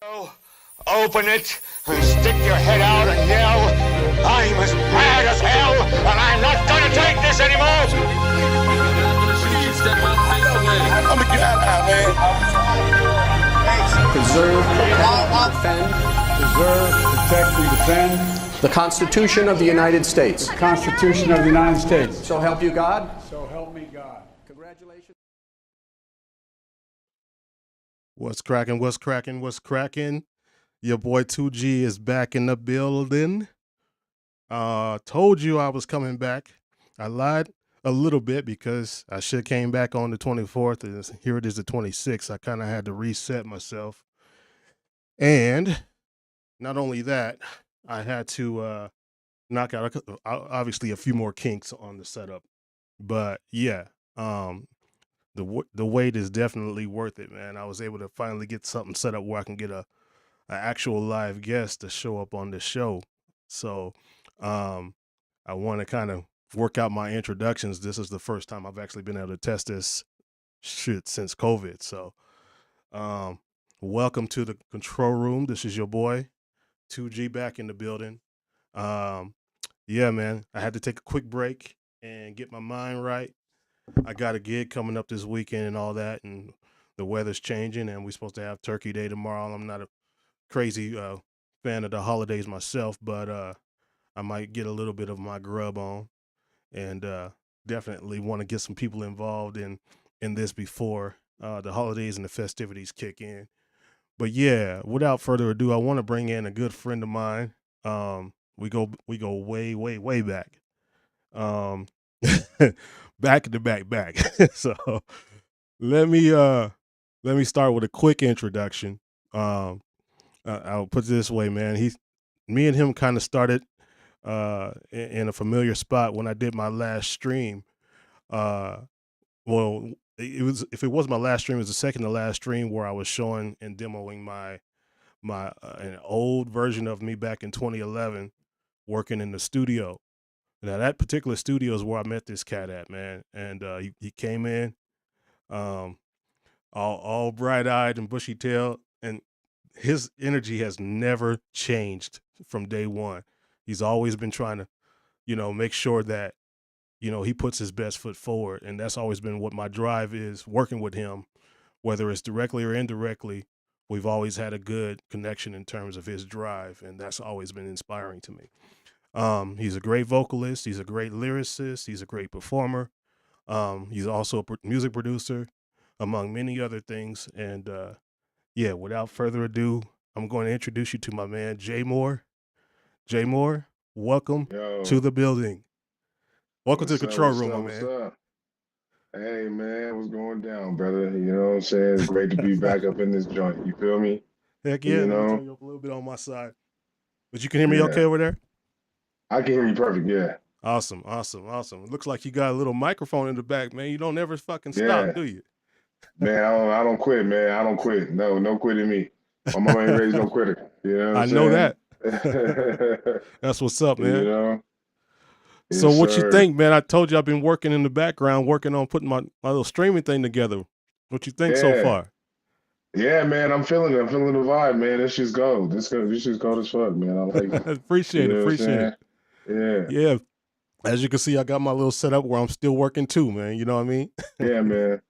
Open it and stick your head out and yell, I'm as mad as hell and I'm not gonna take this anymore! I'm gonna get out, man. Preserve, protect, defend. Preserve, protect, and defend the Constitution of the United States. the Constitution of the United States. So help you God. So help me God. Congratulations. What's cracking? What's cracking? What's cracking? Your boy 2G is back in the building. Told you I was coming back. I lied a little bit because I should have came back on the 24th, and here it is the 26th. I kind of had to reset myself. And not only that, I had to knock out obviously a few more kinks on the setup. But yeah, the wait is definitely worth it, man. I was able to finally get something set up where I can get an actual live guest to show up on the show. So I want to kind of work out my introductions. This is the first time I've actually been able to test this shit since COVID. So welcome to the control room. This is your boy 2G back in the building. Yeah, man, I had to take a quick break and get my mind right. I got a gig coming up this weekend and all that, and the weather's changing, and we're supposed to have Turkey Day tomorrow. I'm not a crazy fan of the holidays myself, but I might get a little bit of my grub on, and definitely want to get some people involved in this before the holidays and the festivities kick in. But yeah, without further ado, I want to bring in a good friend of mine. We go way back. Back to back. So let me start with a quick introduction. I'll put it this way, man. Me and him kind of started in a familiar spot when I did my last stream. Well, if it was my last stream, it was the second to last stream where I was showing and demoing my an old version of me back in 2011, working in the studio. Now that particular studio is where I met this cat at, man, and he came in, all bright eyed and bushy tailed, and his energy has never changed from day one. He's always been trying to, make sure that, he puts his best foot forward. And that's always been what my drive is, working with him, whether it's directly or indirectly. We've always had a good connection in terms of his drive. And that's always been inspiring to me. He's a great vocalist. He's a great lyricist. He's a great performer. He's also a music producer, among many other things. And, yeah, without further ado, I'm going to introduce you to my man, Jay Moore. Jay Moore, welcome to the building. Welcome to the control room, my man. What's up? Hey, man, what's going down, brother? You know what I'm saying? It's great to be back up in this joint. You feel me? Heck yeah, let me turn you up a little bit on my side. But you can hear me okay over there? I can hear you perfect, yeah. Awesome. It looks like you got a little microphone in the back, man. You don't ever fucking stop, do you? Man, I don't quit, man. I don't quit. No quitting me. My mama ain't raised no quitter. You know what I'm know saying? that. That's what's up, man. Yes, so what sir. you think, man? I told you I've been working in the background, working on putting my little streaming thing together. What you think so far? Yeah, man, I'm feeling it. I'm feeling the vibe, man. This shit's gold. This shit's gold as fuck, man. I like it. Appreciate it. Yeah. As you can see, I got my little setup where I'm still working too, man. You know what I mean? Yeah, man.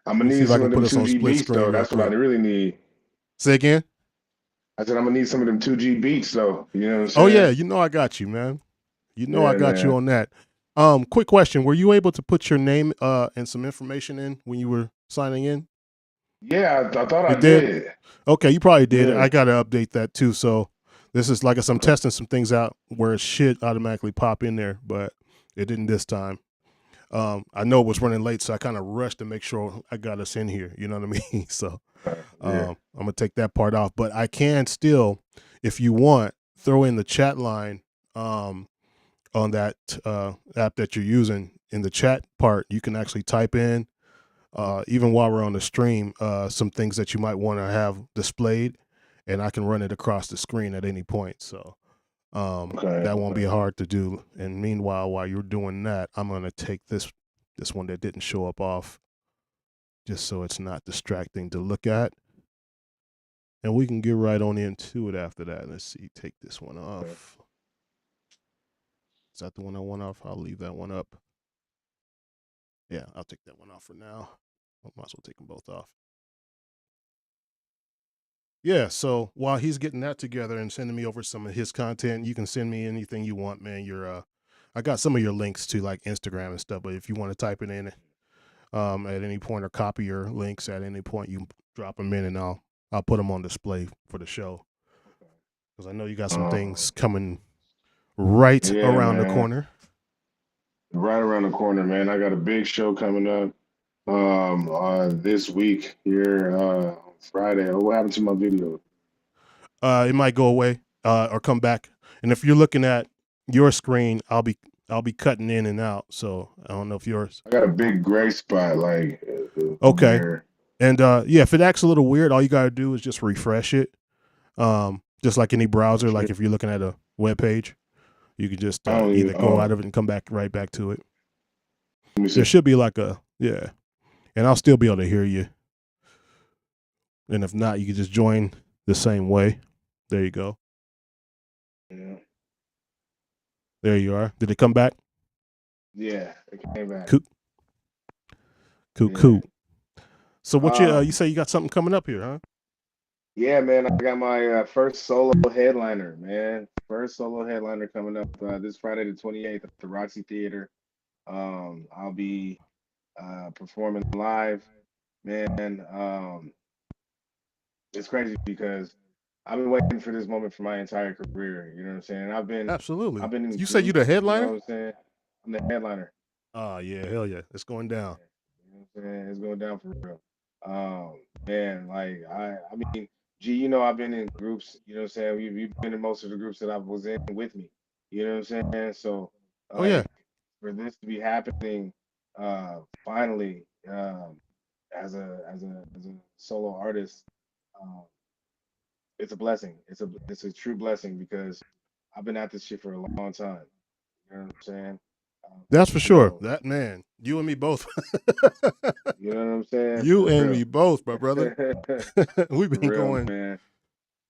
I'm gonna See need if I some can of them put us on 2G split beats, screen though. real That's what I quick. really need. Say again? I said I'm gonna need some of them 2G beats, though. You know what I'm saying? Oh yeah, I got you, man. I got you on that. Quick question: were you able to put your name and some information in when you were signing in? Yeah, I thought I did? did. Okay, you probably did. Yeah. I got to update that too. So this is like I said, I'm testing some things out where it should automatically pop in there, but it didn't this time. I know it was running late, so I kind of rushed to make sure I got us in here. You know what I mean? So I'm gonna take that part off, but I can still, if you want, throw in the chat line on that app that you're using. In the chat part, you can actually type in, even while we're on the stream, some things that you might want to have displayed, and I can run it across the screen at any point. So that won't be hard to do. And meanwhile, while you're doing that, I'm going to take this one that didn't show up off, just so it's not distracting to look at. and we can get right on into it after that. Let's see. Take this one off. Is that the one I want off? I'll leave that one up. Yeah, I'll take that one off for now. I might as well take them both off. Yeah, so while he's getting that together and sending me over some of his content, you can send me anything you want, man. I got some of your links to like Instagram and stuff, but if you want to type it in at any point or copy your links at any point, you drop them in and I'll put them on display for the show. Because I know you got some things coming right around the corner. Right around the corner, man. I got a big show coming up this week here on Friday. What happened to my video? It might go away or come back. And if you're looking at your screen, I'll be cutting in and out. So I don't know if yours. I got a big gray spot, like okay. There. And yeah, if it acts a little weird, all you gotta do is just refresh it. Just like any browser, like if you're looking at a web page, you can just either go out of it and come back right back to it. There should be like and I'll still be able to hear you. And if not, you can just join the same way. There you go. Yeah. There you are. Did it come back? Yeah, it came back. Cool. So what you say you got something coming up here, huh? Yeah, man. I got my first solo headliner, man. First solo headliner coming up this Friday the 28th at the Roxy Theater. I'll be performing live, man. It's crazy because I've been waiting for this moment for my entire career. You know what I'm saying? I've been in You said you the headliner? You know what I'm saying? I'm the headliner. Oh yeah, hell yeah. It's going down. You know what I'm saying? It's going down for real. Man, like I mean, you know, I've been in groups, you know what I'm saying? You've been in most of the groups that I was in with me. You know what I'm saying? So for this to be happening finally as a solo artist, it's a blessing. It's a true blessing because I've been at this shit for a long time. You know what I'm saying? That's for sure. That man, you and me both. You know what I'm saying? You and me both, my brother. We've been going, man.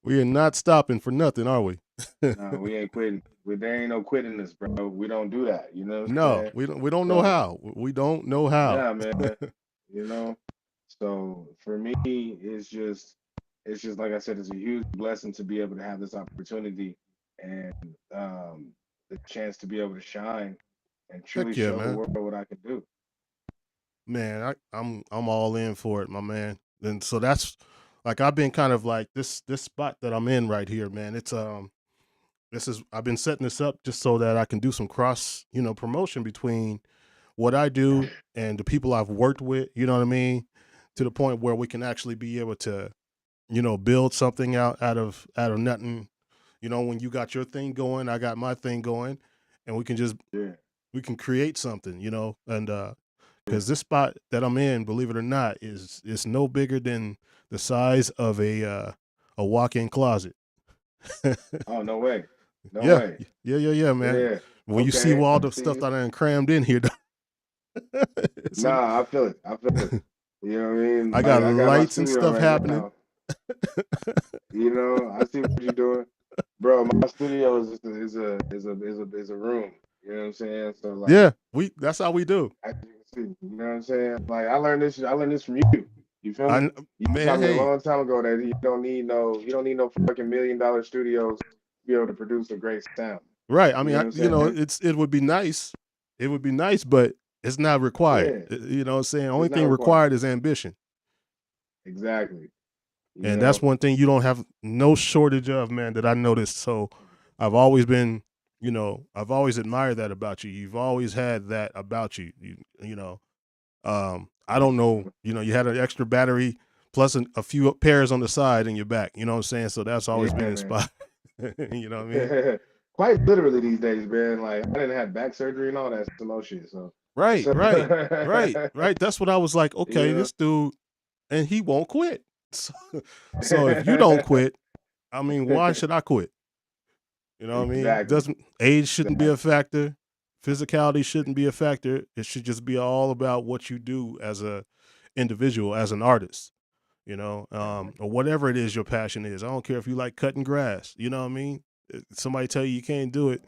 We are not stopping for nothing, are we? No, we ain't quitting. There ain't no quitting this, bro. We don't do that. You know what I'm saying? We don't know how. We don't know how. Yeah, man. You know? So for me, it's just like I said, it's a huge blessing to be able to have this opportunity and the chance to be able to shine and truly show the world what I can do. Man, I'm all in for it, my man. And so that's like I've been kind of like this spot that I'm in right here, man. It's I've been setting this up just so that I can do some cross, promotion between what I do and the people I've worked with, you know what I mean? To the point where we can actually be able to, build something out of nothing. When you got your thing going, I got my thing going, and we can just we can create something, and because this spot that I'm in, believe it or not, is no bigger than the size of a walk-in closet. Oh, no way. No way. Yeah, man. Yeah. When you see all the stuff that I crammed in here. Nah, I feel it. You know what I mean? I got lights and stuff happening. I see what you're doing, bro. My studio is a room. You know what I'm saying? So like, that's how we do. As you can see, you know what I'm saying? Like I learned this from you. You feel me? You told me a long time ago that you don't need no fucking $1 million studios to be able to produce a great sound. Right. I mean, it would be nice. It would be nice, but it's not required. Yeah. You know what I'm saying? Only thing required is ambition. Exactly. And that's one thing you don't have no shortage of, man, that I noticed. So I've always been, I've always admired that about you. You've always had that about you. I don't know, you had an extra battery plus a few pairs on the side in your back. You know what I'm saying? So that's always been inspired. You know what I mean? Quite literally these days, man. Like I didn't have back surgery and all that some shit. So right. That's what I was like. Okay, this dude, and he won't quit. So if you don't quit, I mean, why should I quit? You know what I mean? Age shouldn't be a factor. Physicality shouldn't be a factor. It should just be all about what you do as a individual, as an artist. or whatever it is your passion is. I don't care if you like cutting grass. You know what I mean? If somebody tell you can't do it,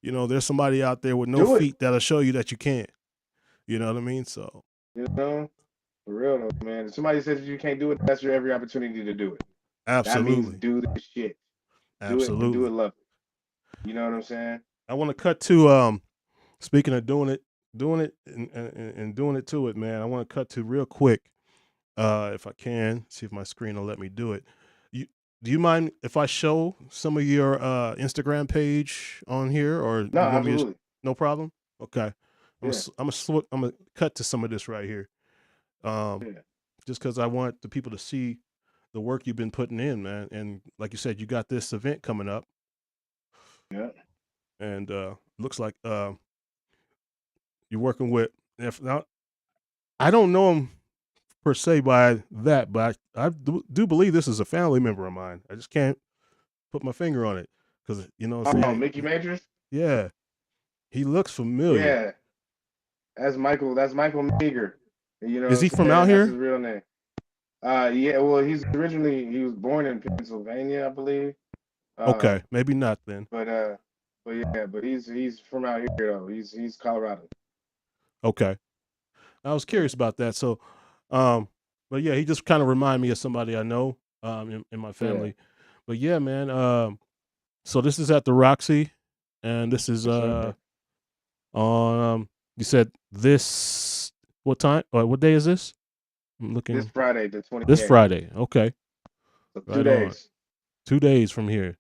there's somebody out there with no feet that'll show you that you can. You know what I mean? So, for real though, man. If somebody says you can't do it, that's your every opportunity to do it. absolutely. That means do this shit. Absolutely. Do it lovely. You know what I'm saying? I want to cut to speaking of doing it and doing it to it, man. I want to cut to real quick, if I can, see if my screen will let me do it. Do you mind if I show some of your Instagram page on here, or No, absolutely. No problem. Okay, I'm Yeah. gonna cut to some of this right here, Yeah. just because I want the people to see the work you've been putting in, man. And like you said, you got this event coming up, Yeah. and looks like you're working with. If not, I don't know him per se by that, but I do believe this is a family member of mine. I just can't put my finger on it because what I'm saying? Mickey Majors? Yeah, he looks familiar. Yeah. That's Michael Meager. Is he from out That's here? his real name. Yeah, well, he was born in Pennsylvania, I believe. Okay, maybe not then. But he's from out here though. He's Colorado. Okay, I was curious about that. So, but yeah, he just kind of reminded me of somebody I know in my family. Yeah. But yeah, man. So this is at the Roxy, and this is on. You said this. What time? What day is this? I'm looking. This Friday, the 28th. This Friday. Okay. So Right 2 days. on. 2 days from here.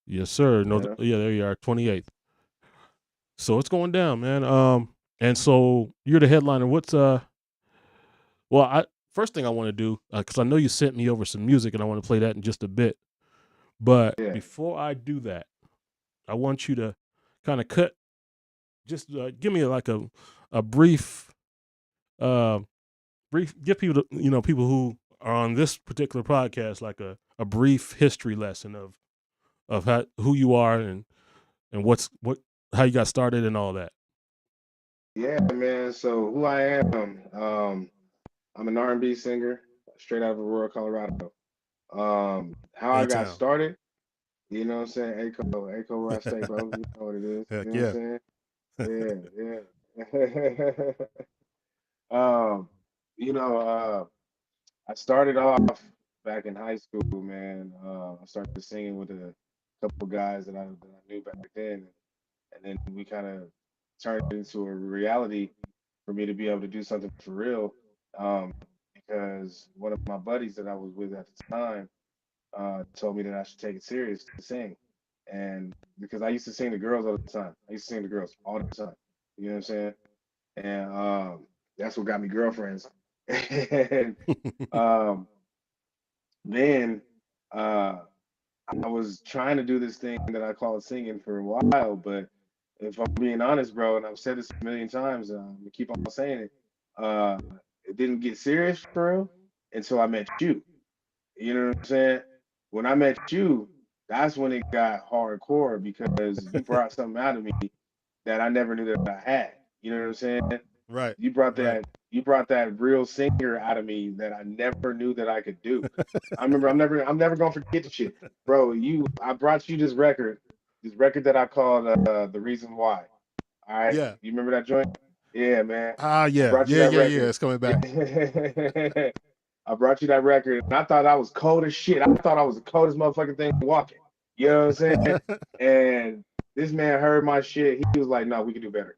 Yes, sir. No, yeah, there you are, 28th. So it's going down, man. And so you're the headliner. What's first thing I want to do, because I know you sent me over some music, and I want to play that in just a bit. But before I do that, I want you to kind of just give me like a brief, give people, people who are on this particular podcast, like a brief history lesson of who you are and how you got started and all that. Yeah, man. So who I am, I'm an R&B singer, straight out of Aurora, Colorado. How I got started, you know what I'm saying? Aco where I stay, bro. You know what it is. Heck you know what I'm saying? Yeah. I started off back in high school, man. I started singing with a couple guys that I knew back then, and then we kind of turned it into a reality for me to be able to do something for real. Because one of my buddies that I was with at the time told me that I should take it serious to sing, and because I used to sing to girls all the time, I used to sing to girls all the time. You know what I'm saying? And that's what got me girlfriends. And then I was trying to do this thing that I call singing for a while, but if I'm being honest, bro, and I've said this a million times, I keep on saying it, it didn't get serious for real until I met you. You know what I'm saying? When I met you, that's when it got hardcore because you brought something out of me that I never knew that I had. You know what I'm saying? Right. You brought that real singer out of me that I never knew that I could do. I remember I'm never gonna forget the shit. Bro, I brought you this record that I called The Reason Why. All right. Yeah. You remember that joint? Yeah, man. Yeah. Yeah. It's coming back. I brought you that record, and I thought I was cold as shit. I thought I was the coldest motherfucking thing walking. You know what I'm saying? And this man heard my shit. He was like, "No, we can do better."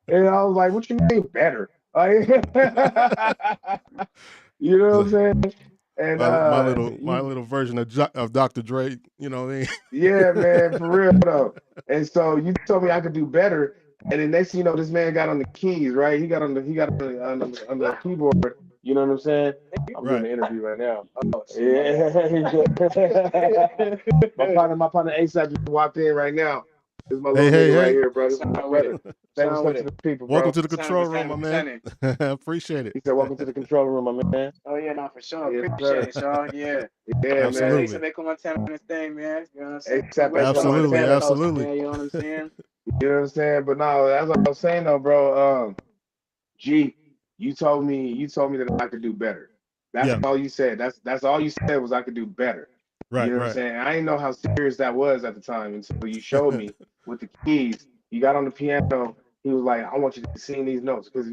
And I was like, "What you mean better?" Like, you know what I'm saying? And my little version of Dr. Dre, you know what I mean? Yeah, man, for real though. And so you told me I could do better, and then next thing you know, this man got on the keys, right? He got on the keyboard. You know what I'm saying? I'm doing an interview right now. Oh, yeah. my partner ASAP just walked in right now. This is my little nigga right here, brother. Say what's up to the people, bro. Welcome to the control room, my man. Appreciate it. He said, "Welcome to the control room, my man." Oh yeah, no, for sure. Appreciate it, Sean. Yeah. Yeah, Absolutely. man. Thanks for making my time on this thing, man. You know what I'm saying? Absolutely. Man, you know what I'm saying? You know what I'm saying? But no, as I was saying though, bro, G, You told me that I could do better. That's all you said. That's all you said was I could do better. Right, You know what I'm right. saying? I didn't know how serious that was at the time until you showed me with the keys. You got on the piano. He was like, I want you to sing these notes. Because,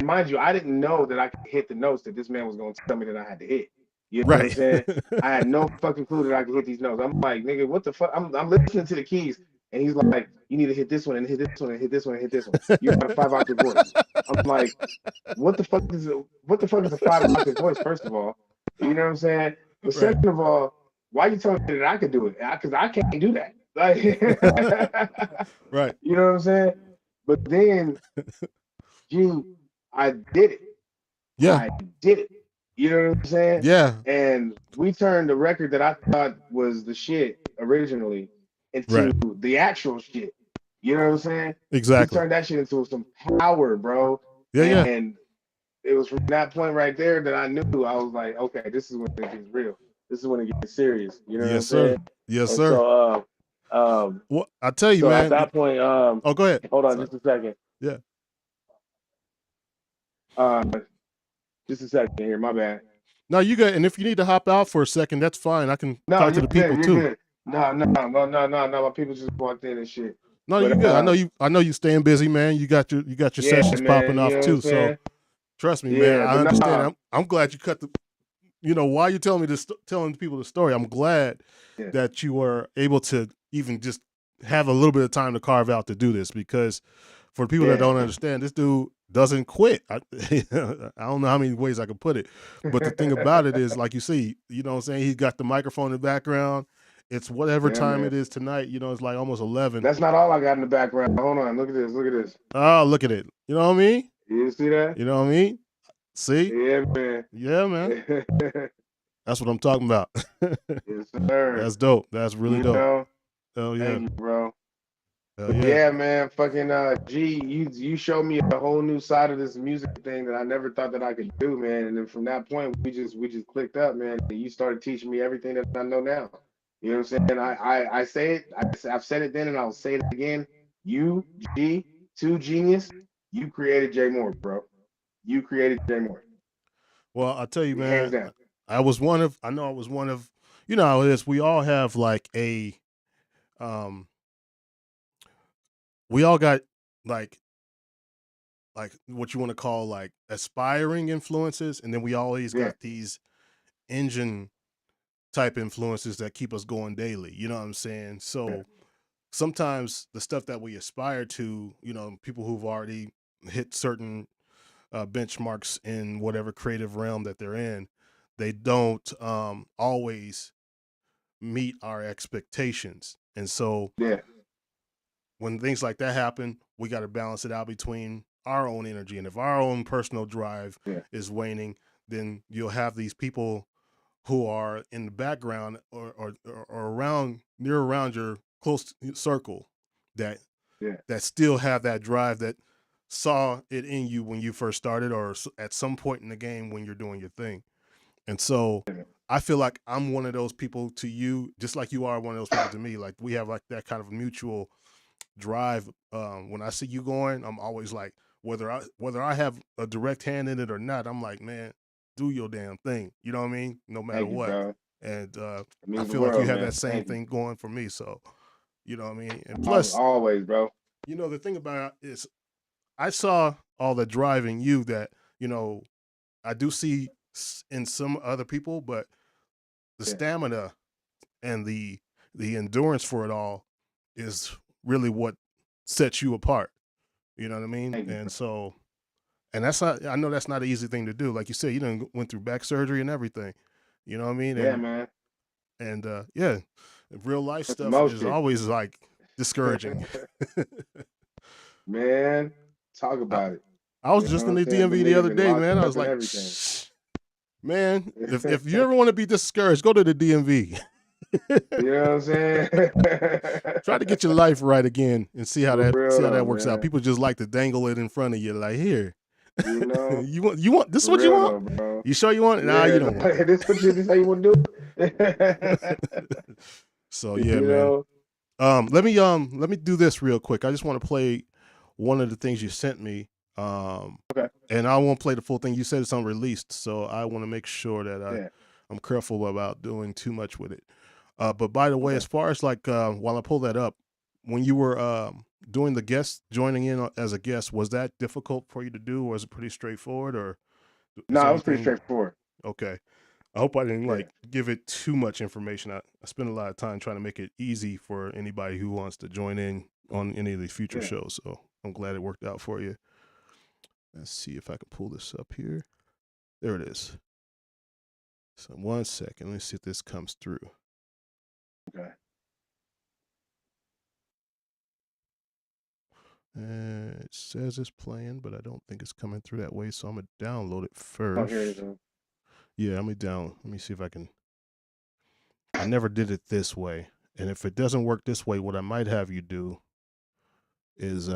mind you, I didn't know that I could hit the notes that this man was going to tell me that I had to hit. You know what I'm Right. saying? I had no fucking clue that I could hit these notes. I'm like, nigga, what the fuck? I'm listening to the keys. And he's like, you need to hit this one and hit this one and hit this one and hit this one. You got a 5-octave voice. I'm like, what the fuck is a 5-octave voice, first of all? You know what I'm saying? But Right. second of all, why you telling me that I could do it? Because I can't do that. Like, Right. you know what I'm saying? But then, Gene, I did it. Yeah. I did it. You know what I'm saying? Yeah. And we turned the record that I thought was the shit originally into Right. the actual shit. You know what I'm saying? Exactly. We turned that shit into some power, bro. Yeah, and it was from that point right there that I knew. I was like, okay, this is when it gets real. This is when it gets serious. You know what I'm saying? Yes, And sir. So, well, I tell you, so man. at that point, oh, go ahead. hold on Sorry. just a second. Yeah. Just a second here. My bad. No, you got. And if you need to hop out for a second, that's fine. I can talk to the people you're too. Good. No. My people just walked in and shit. No, you good. I know you staying busy, man. You got your sessions popping off too. So trust me, man. I understand. I'm glad you cut the. You know, while you're telling people the story, I'm glad that you were able to even just have a little bit of time to carve out to do this, because for people that don't understand, this dude doesn't quit. I don't know how many ways I could put it, but the thing about it is, like you see, you know what I'm saying? He's got the microphone in the background. It's whatever time it is tonight. You know, it's like almost 11. That's not all I got in the background. Hold on. Look at this. Look at this. Oh, look at it. You know what I mean? You see that? You know what I mean? See? Yeah, man. Yeah, man. That's what I'm talking about. Yes, sir. That's dope. That's really dope. Know? Hell yeah. Thank you, bro. Hell yeah. Yeah, man. Fucking G, you showed me a whole new side of this music thing that I never thought that I could do, man. And then from that point, we just clicked up, man. And you started teaching me everything that I know now. You know what I'm saying? I say it. I've said it then, and I'll say it again. You, G, Two Genius, you created Jay Moore, bro. You created Jay Moore. Well, I'll tell you, man. Hands down. I was one of. You know how it is. We all have like a, we all got like what you want to call like aspiring influences, and then we always got these engine type influences that keep us going daily. You know what I'm saying? So sometimes the stuff that we aspire to, you know, people who've already hit certain benchmarks in whatever creative realm that they're in, they don't always meet our expectations. And so when things like that happen, we got to balance it out between our own energy. And if our own personal drive is waning, then you'll have these people who are in the background or around your close circle that still have that drive, that saw it in you when you first started, or at some point in the game when you're doing your thing. And so I feel like I'm one of those people to you, just like you are one of those people to me. Like we have like that kind of mutual drive. When I see you going, I'm always like, whether I have a direct hand in it or not, I'm like, man, do your damn thing. You know what I mean? No matter what. And I feel like you have that same thing going for me. So, you know what I mean? And plus, always, bro. You know, the thing about it is, I saw all the drive in you that, you know, I do see in some other people, but the stamina and the endurance for it all is really what sets you apart. You know what I mean? And so, and that's not, I know that's not an easy thing to do. Like you said, you done went through back surgery and everything. You know what I mean? Yeah, man. And real life stuff is always like discouraging. Man, talk about it. I was just in the DMV the other day, man. I was like, man, if you ever want to be discouraged, go to the DMV. You know what I'm saying? Try to get your life right again and see how that works out. People just like to dangle it in front of you, like, here. You know, you want this is what you want? Bro. You sure you want it? Nah, you don't want it. This how you want to do it. So yeah, man. Let me do this real quick. I just want to play one of the things you sent me. And I won't play the full thing. You said it's unreleased, so I want to make sure that I'm careful about doing too much with it. But by the way, as far as like while I pull that up, when you were doing the guest, joining in as a guest, was that difficult for you to do, or was it pretty straightforward? Or No, it was pretty straightforward. Okay. I hope I didn't like give it too much information. I spent a lot of time trying to make it easy for anybody who wants to join in on any of these future shows. So I'm glad it worked out for you. Let's see if I can pull this up here. There it is. So 1 second. Let's see if this comes through. Okay. It says it's playing, but I don't think it's coming through that way. So I'm going to download it first. Oh, here it is. Yeah, let me see if I can. I never did it this way. And if it doesn't work this way, what I might have you do is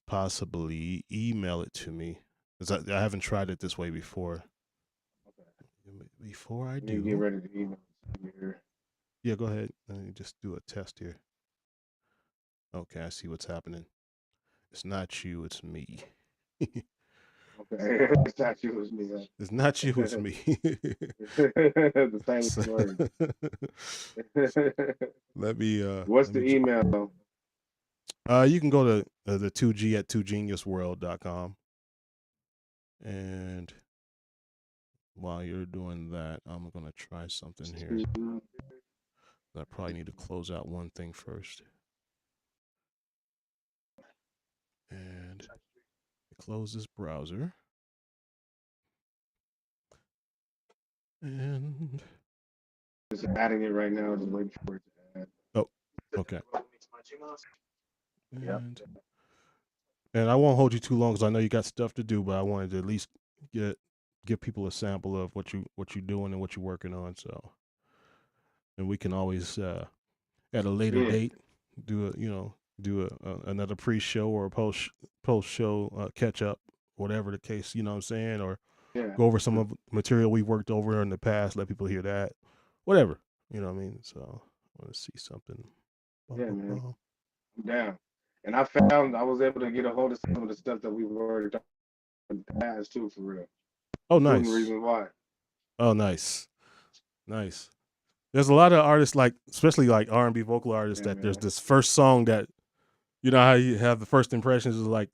possibly email it to me, because I haven't tried it this way before. Okay. Before I do, get ready to email here. Yeah, go ahead. Let me just do a test here. Okay, I see what's happening. It's not you, it's me. Okay, it's not you, it's me. Huh? It's not you, it's me. The same word. Let me. What's the email? You can go to the 2G at 2geniusworld.com. And while you're doing that, I'm going to try something here. I probably need to close out one thing first. And close this browser. And just adding it right now. Just waiting for it to add. Oh, okay. And I won't hold you too long because I know you got stuff to do, but I wanted to at least give people a sample of what you're doing and what you're working on. So, and we can always at a later date do another pre-show or a post-show catch up, whatever the case. You know what I'm saying? Or go over some of the material we've worked over in the past. Let people hear that, whatever. You know what I mean? So I want to see something. Man. I'm down. And I found I was able to get a hold of some of the stuff that we've already done in the past too, for real. Oh, nice. The reason why. Oh, nice. There's a lot of artists, like especially like R&B vocal artists, that there's this first song that, you know how you have the first impressions is like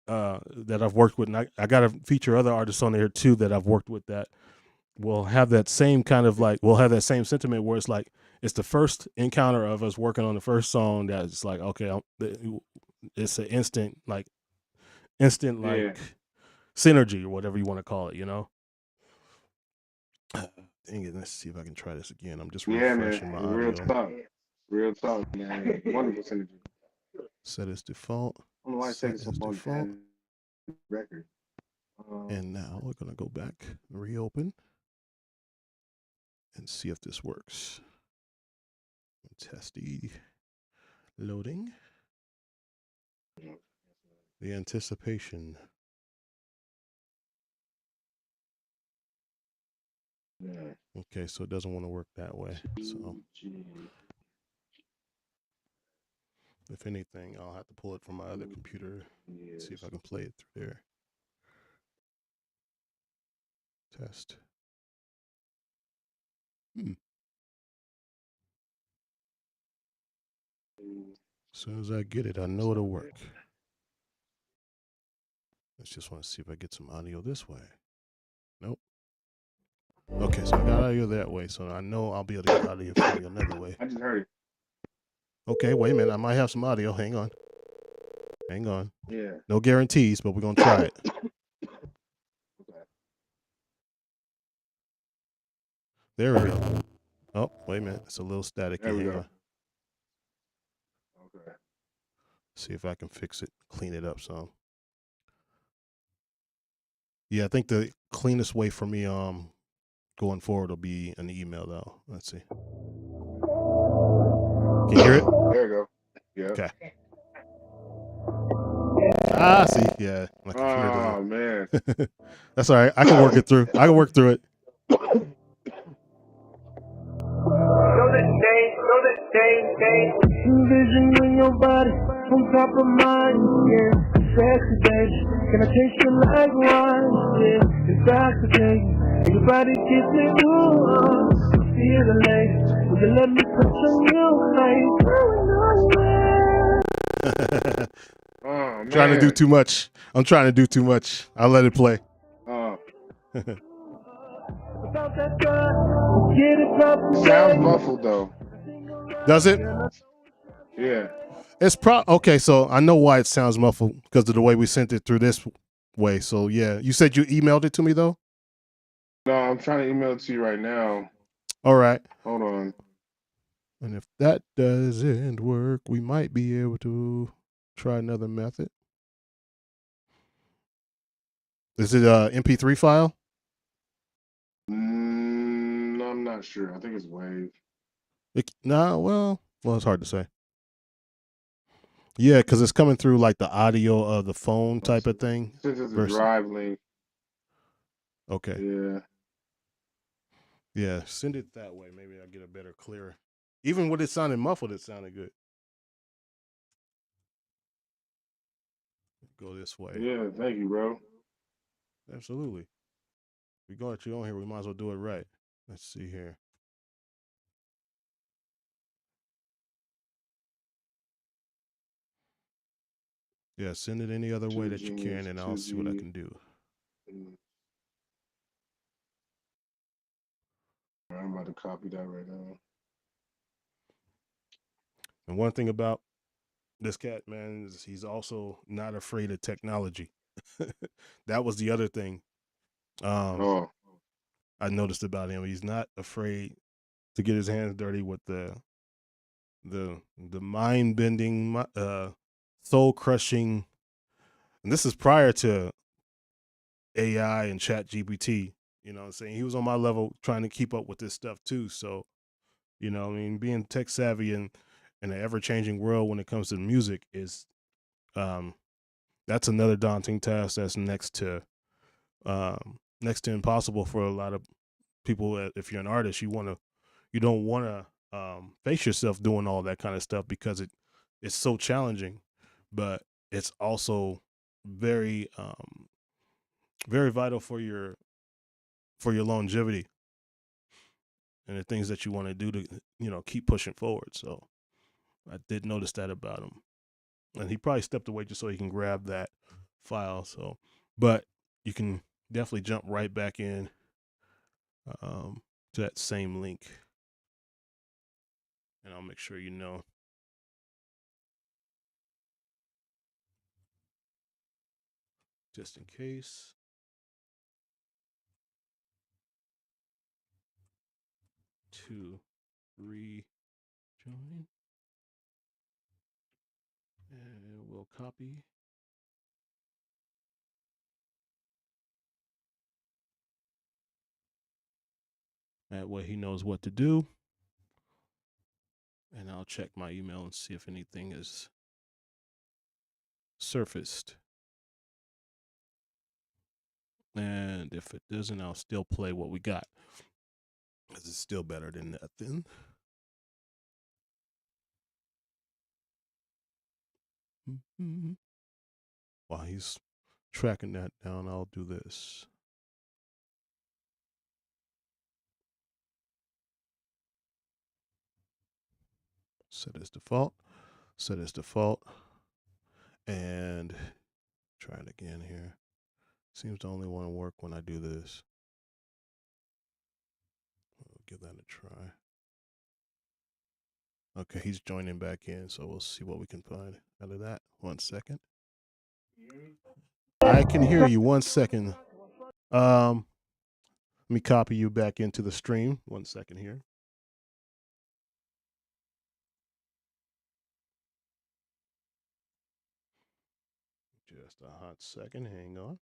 that I've worked with, and I got to feature other artists on there too that I've worked with that will have that same kind of like, will have that same sentiment where it's like, it's the first encounter of us working on the first song that's like, okay, it's an instant synergy or whatever you want to call it, you know? Dang it, let's see if I can try this again. I'm just refreshing my audio. Real talk, man. Wonderful synergy. Set as default. I don't know why I said it's default. Record. And now we're going to go back, reopen, and see if this works. Testy loading. The anticipation. Okay, so it doesn't want to work that way. So if anything, I'll have to pull it from my other computer. See if I can play it through there. Test. As soon as I get it, I know it'll work. Let's just want to see if I get some audio this way. Nope. Okay, so I got audio that way, so I know I'll be able to get audio from you another way. I just heard it. Okay, wait a minute. I might have some audio. Hang on. Yeah. No guarantees, but we're going to try it. There we go. Oh, wait a minute. It's a little staticky. There we Hang go. on. Okay. See if I can fix it, clean it up some. Yeah, I think the cleanest way for me going forward will be an email though. Let's see. Can you hear it? There you go. Yeah. Okay. See. Yeah. Oh man. That's all right. I can work it through. it. Vision in your body, on top of mine, yeah. sexy, baby. Can I taste you like wine? Yeah, intoxicating. Your body gives me ooh, feel the late. Will you let me touch on you? I ain't going nowhere. Oh man. Trying to do too much. I'm trying to do too much. I'll let it play. Oh. About that girl, get it properly. Sounds muffled though. Does it? Yeah. It's okay. So I know why it sounds muffled because of the way we sent it through this way. So yeah, you said you emailed it to me though. No, I'm trying to email it to you right now. All right. Hold on. And if that doesn't work, we might be able to try another method. Is it a MP3 file? I'm not sure. I think it's Wave. Well, it's hard to say. Yeah, because it's coming through like the audio of the phone type of thing. Since it's a drive link. Okay. Yeah. Yeah, send it that way. Maybe I'll get a better, clearer. Even with it sounding muffled, it sounded good. Go this way. Yeah, thank you, bro. Absolutely. We got you on here. We might as well do it right. Let's see here. Yeah, send it any other way that you can, and I'll see what I can do. I'm about to copy that right now. And one thing about this cat, man, is he's also not afraid of technology. That was the other thing I noticed about him. He's not afraid to get his hands dirty with the mind-bending, soul-crushing. And this is prior to AI and ChatGPT. You know what I'm saying? He was on my level trying to keep up with this stuff too. So, you know, I mean, being tech savvy in an ever-changing world when it comes to music is that's another daunting task that's next to impossible for a lot of people. If you're an artist, you don't want to face yourself doing all that kind of stuff because it's so challenging, but it's also very very vital for your longevity and the things that you want to do to, you know, keep pushing forward. So I did notice that about him, and he probably stepped away just so he can grab that file. So, but you can definitely jump right back in to that same link, and I'll make sure you know. Just in case. To rejoin. And we'll copy. That way he knows what to do. And I'll check my email and see if anything is surfaced. And if it doesn't, I'll still play what we got, because it's still better than nothing. While he's tracking that down, I'll do this. Set as default. Set as default. And try it again here. Seems to only want to work when I do this. I'll give that a try. Okay, he's joining back in, so we'll see what we can find out of that. 1 second. I can hear you. 1 second. Let me copy you back into the stream. 1 second here. Just a hot second. Hang on.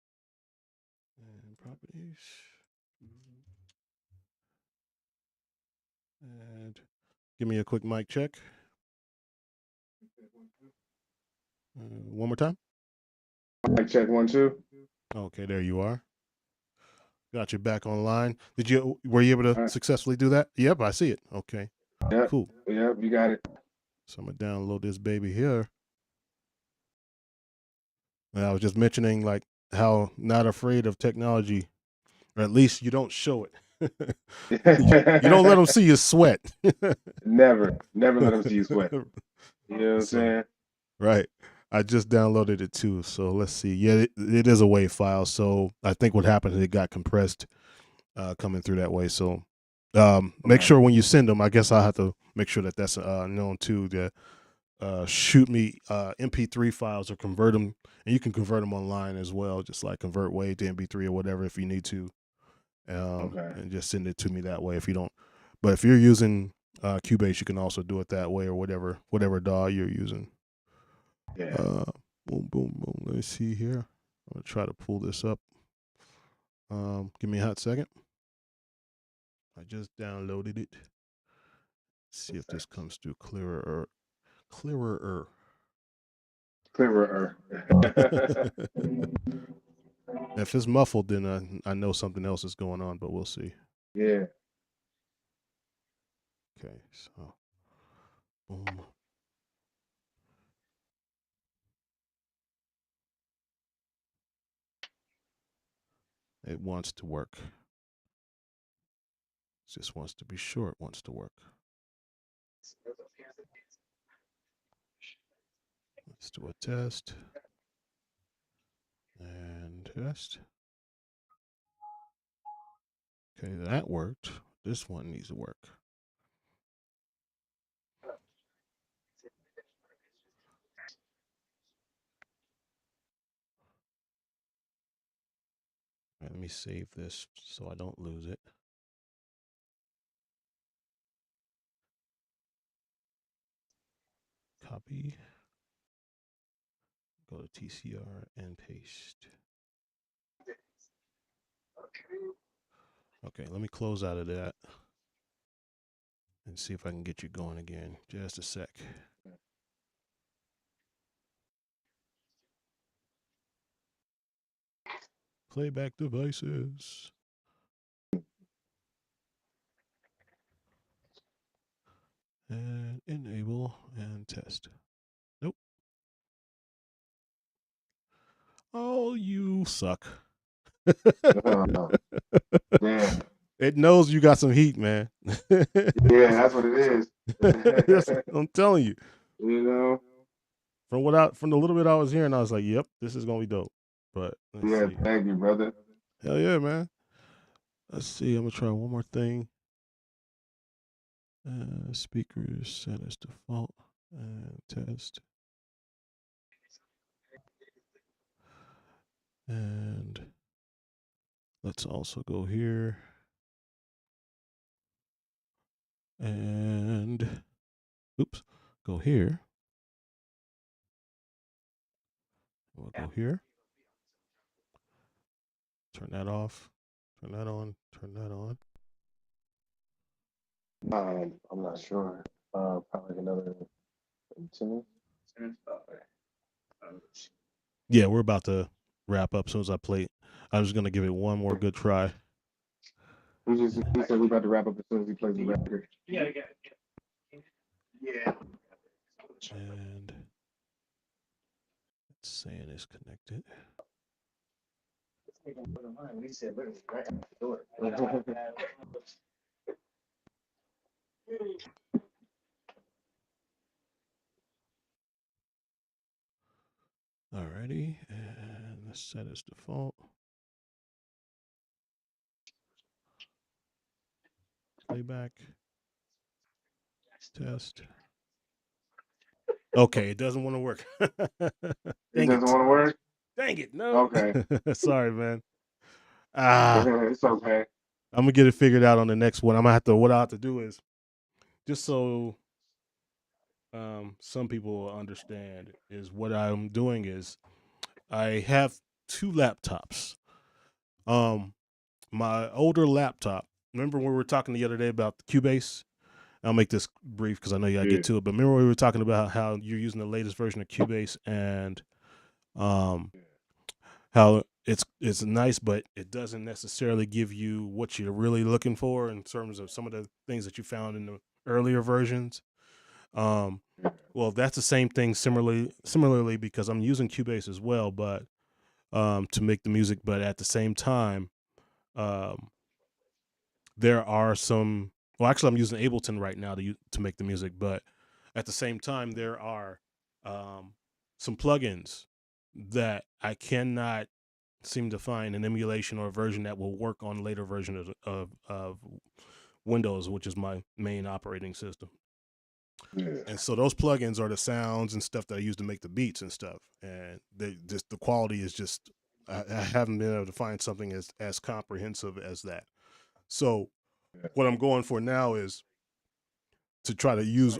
And properties. And give me a quick mic check. One more time. Mic check 1 2. Okay, there you are. Got you back online. Were you able to successfully do that? Yep, I see it. Okay. Yep. Cool. Yep, you got it. So I'm gonna download this baby here. And I was just mentioning like how not afraid of technology, or at least you don't show it. You don't let them see you sweat. Never let them see you sweat. You know what I'm So, saying? right. I just downloaded it too. So let's see. Yeah, it is a WAV file. So I think what happened is it got compressed coming through that way. So make sure when you send them, I guess I'll have to make sure that that's known too, that shoot me MP3 files or convert them. And you can convert them online as well, just like convert WAV to MP3 or whatever if you need to. And just send it to me that way if you don't. But if you're using Cubase, you can also do it that way or whatever DAW you're using. Yeah. Boom, boom, boom. Let me see here. I'm gonna try to pull this up. Give me a hot second. I just downloaded it. See if this comes through clearer. If it's muffled, then I know something else is going on, but we'll see. Yeah. Okay, so boom. It wants to work. It just wants to be sure it wants to work. Let's do a test. And test. Okay, that worked. This one needs to work. Let me save this so I don't lose it. Copy. Go to TCR and paste. Okay, let me close out of that and see if I can get you going again. Just a sec. Playback devices. And enable and test. Nope. Oh, you suck. Yeah. It knows you got some heat, man. Yeah, that's what it is. I'm telling you. You know? From the little bit I was hearing, I was like, "Yep, this is gonna be dope." But let's see. Thank you, brother. Hell yeah, man. Let's see. I'm gonna try one more thing. Speakers set as default and test. And let's also go here. And oops, go here. We'll go here. Turn that off. Turn that on. Turn that on. I'm not sure. Probably another 10. Yeah, we're about to wrap up as soon as I play. I was gonna give it one more good try. He said we're about to wrap up as soon as he plays the record. Yeah. And it's saying it's connected. Alrighty, and let's set as default. Playback. Test. Okay, it doesn't want to work. It doesn't want to work? Dang it, no. Okay. Sorry, man. It's okay. I'm gonna get it figured out on the next one. What I have to do is, just so some people will understand, is what I'm doing is I have two laptops. My older laptop, remember when we were talking the other day about the Cubase? I'll make this brief because I know you gotta get to it. But remember we were talking about how you're using the latest version of Cubase and how it's nice, but it doesn't necessarily give you what you're really looking for in terms of some of the things that you found in the earlier versions. Well, that's the same thing. Similarly, because I'm using Cubase as well, but to make the music. But at the same time, um, there are some. Well, actually, I'm using Ableton right now to make the music. But at the same time, there are some plugins that I cannot seem to find an emulation or a version that will work on later versions of Windows, which is my main operating system. Yeah. And so those plugins are the sounds and stuff that I use to make the beats and stuff. And they just the quality is just I haven't been able to find something as comprehensive as that. So what I'm going for now is to try to use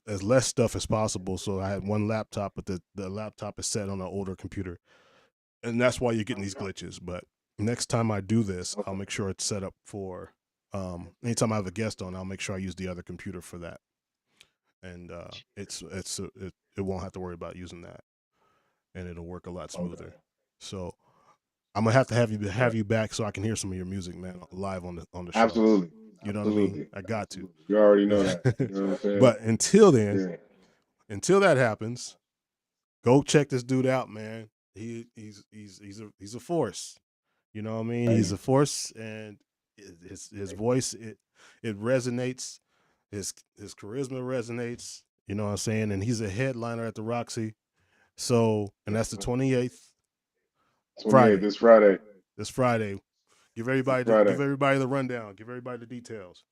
as less stuff as possible. So I had one laptop, but the laptop is set on an older computer, and that's why you're getting these glitches. But next time I do this, I'll make sure it's set up for anytime I have a guest on, I'll make sure I use the other computer for that, and it won't have to worry about using that, and it'll work a lot smoother. Okay. So I'm gonna have you back so I can hear some of your music, man, live on the show. Absolutely. You know what I mean? I got to. You already know that. You know what I'm saying? But until then, until that happens, go check this dude out, man. He's a force. You know what I mean? He's a force, and his voice it resonates. His charisma resonates. You know what I'm saying? And he's a headliner at the Roxy. So, and that's the 28th. Friday. This Friday. This Friday. Give everybody the rundown. Give everybody the details.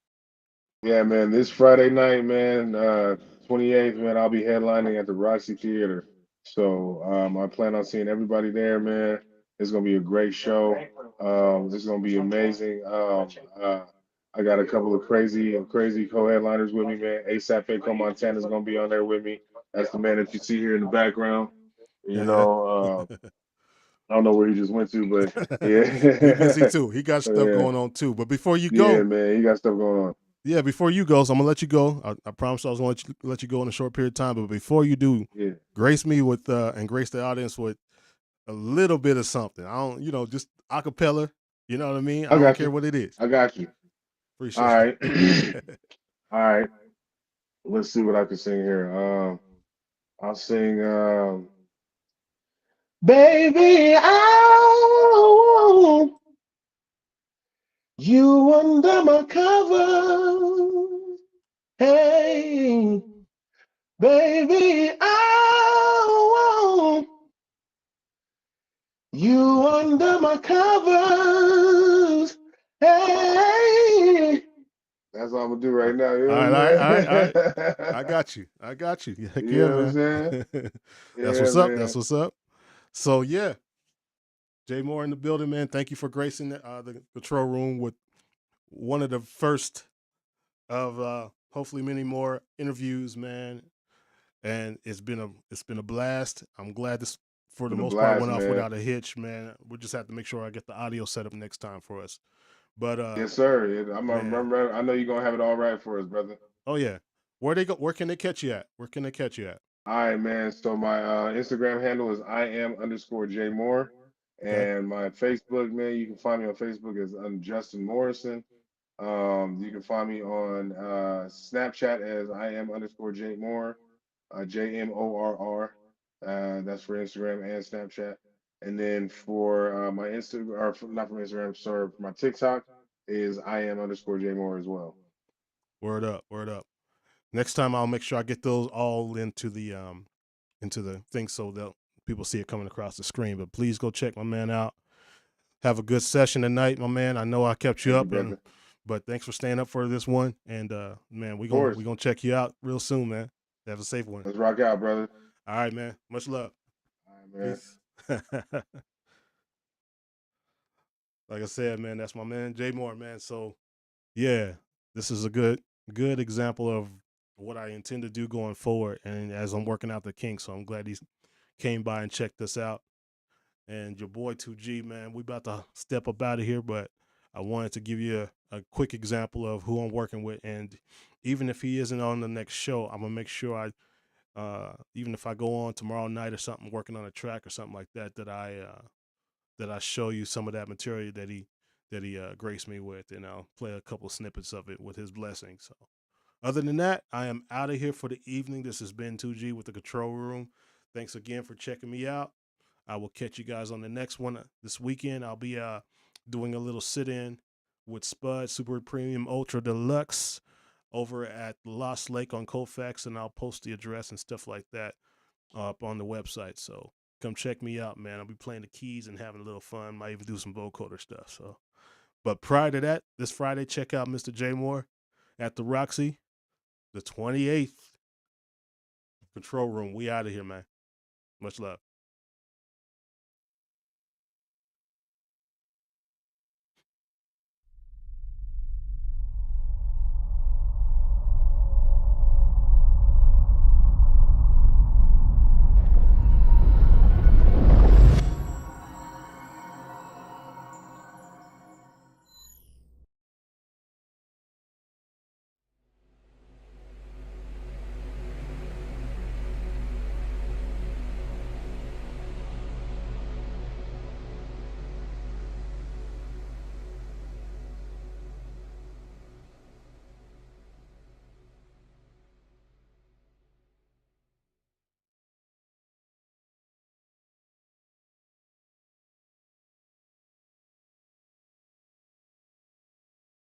Yeah, man. This Friday night, man, 28th, man, I'll be headlining at the Roxy Theater. So I plan on seeing everybody there, man. It's gonna be a great show. It's gonna be amazing. I got a couple of crazy co-headliners with me, man. ASAP Echo Montana is gonna be on there with me. That's the man that you see here in the background. You know. I don't know where he just went to, but yeah. He's busy too. He got stuff going on too. But before you go, yeah, man, he got stuff going on. Yeah, before you go, so I'm gonna let you go. I promised I was gonna let you go in a short period of time. But before you do, grace me with and grace the audience with a little bit of something. I don't, just a cappella. You know what I mean? I don't care what it is. I got you. Appreciate All right. All right. Let's see what I can sing here. I'll sing. Baby, I want you under my covers. Hey, baby, I want you under my covers. Hey. That's all I'm gonna do right now. You know all right. I got you. Heck you know what I'm saying? That's what's up. That's what's up. So yeah, Jay Moore in the building, man. Thank you for gracing the control room with one of the first of hopefully many more interviews, man. And it's been a blast. I'm glad this for the most part went off without a hitch, man. We'll just have to make sure I get the audio set up next time for us. But yes, sir. I know you're gonna have it all right for us, brother. Oh yeah. Where can they catch you at? All right, man. So my Instagram handle is @IAM_J Moore. And my Facebook, man, you can find me on Facebook as Justin Morrison. You can find me on Snapchat as IAM_J Moore, JMORR. That's for Instagram and Snapchat. And then for my Instagram, or not from Instagram, sorry, for my TikTok is IAM_J Moore as well. Word up. Next time I'll make sure I get those all into the thing so that people see it coming across the screen. But please go check my man out. Have a good session tonight, my man. I know I kept you up, but thanks for staying up for this one. And man, we're gonna check you out real soon, man. Have a safe one. Let's rock out, brother. All right, man. Much love. All right, man. Peace. Like I said, man, that's my man, Jay Moore, man. So yeah, this is a good example of what I intend to do going forward. And as I'm working out the kinks, so I'm glad he came by and checked us out. And your boy 2G, man, we about to step up out of here, but I wanted to give you a quick example of who I'm working with. And even if he isn't on the next show, I'm gonna make sure even if I go on tomorrow night or something, working on a track or something like that, that I show you some of that material that he graced me with, and I'll play a couple of snippets of it with his blessing. So Other than that, I am out of here for the evening. This has been 2G with the Control Room. Thanks again for checking me out. I will catch you guys on the next one this weekend. I'll be doing a little sit-in with Spud Super Premium Ultra Deluxe over at Lost Lake on Colfax, and I'll post the address and stuff like that up on the website. So come check me out, man. I'll be playing the keys and having a little fun. Might even do some vocoder stuff. So, but prior to that, this Friday, check out Mr. J Moore at the Roxy, the 28th. Control Room. We out of here, man. Much love.